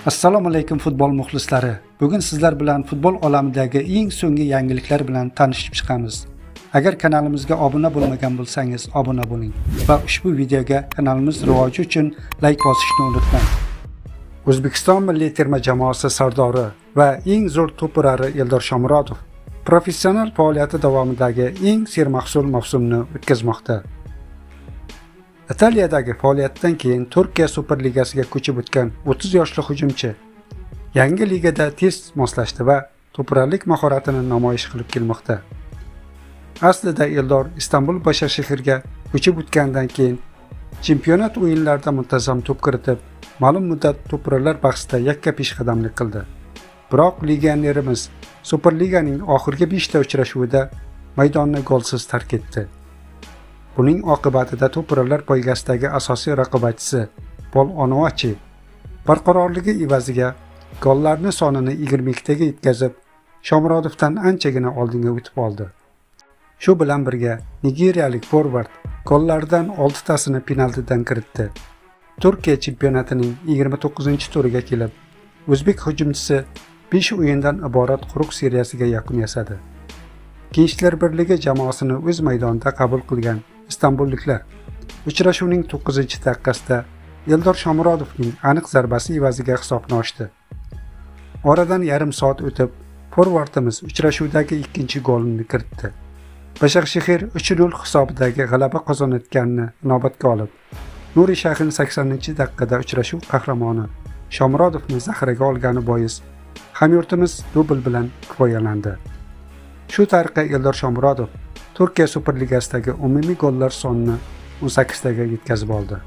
Assalomu alaykum futbol muxlislari. Bugun sizlar bilan futbol olamidagi eng so'nggi yangiliklar bilan tanishib chiqamiz. Agar kanalimizga obuna bo'lmagan bo'lsangiz, obuna bo'ling va ushbu videoga kanalimiz rivoji uchun like bosishni unutmang. O'zbekiston milliy terma jamoasi sardori va eng zo'r to'purari Eldor Shomurodov professional faoliyati davomidagi eng sermahsul mavsumni o'tkazmoqda. Italiyadagi faoliyatdan keyin Turkiya Superligasiga ko'chib o'tgan 30 yoshli hujumchi yangi ligada tez moslashdi va to'purarlik mahoratini namoyish qilib kelmoqda. Aslida Eldor Istanbul Başakşehirga ko'chib o'tgandan keyin chempionat o'yinlarida muntazam to'p kiritib, ma'lum muddat to'purarlar bahsida yakka peshqadamlik qildi. Biroq legionerimiz Superliganing oxirgi 5 ta uchrashuvida maydonni golsiz tark etdi. Buning oqibatida to'purarlar poygasidagi asosiy raqobatchisi Pol Onuachi barqarorligi evaziga gollarning sonini 22 taga yetkazib, Shomurodovdan anchagina oldinga o'tib oldi. Shu bilan birga nigeriyalik forvard gollardan 6 tasini penaltidan kiritdi. Turkiya chempionatining 29-turiga kelib, o'zbek hujumchisi 5 o'yindan iborat quruq seriyasiga yakun yasadi. Gençler Birligi jamoasini o'z maydonida qabul qilgan istanbulliklar uchrashuvning 9-daqiqasida Eldor Shomurodovning aniq zarbasi evaziga hisobni ochdi. Oradan yarim soat o'tib, forvardimiz uchrashuvdagi ikkinchi golini kiritdi. Başakşehir 3-0 hisobidagi g'alaba qozonayotganini inobatga olib, Nuri Shahin 80-daqiqada uchrashuv qahramoni Shomurodovni zaxiraga olgani bois hamyurtimiz dubl bilan kifoyalandi. Shu tariqa Eldor Shomurodov Turkiya Superligasidagi umumiy gollar sonini 18 taga yetkazib oldi.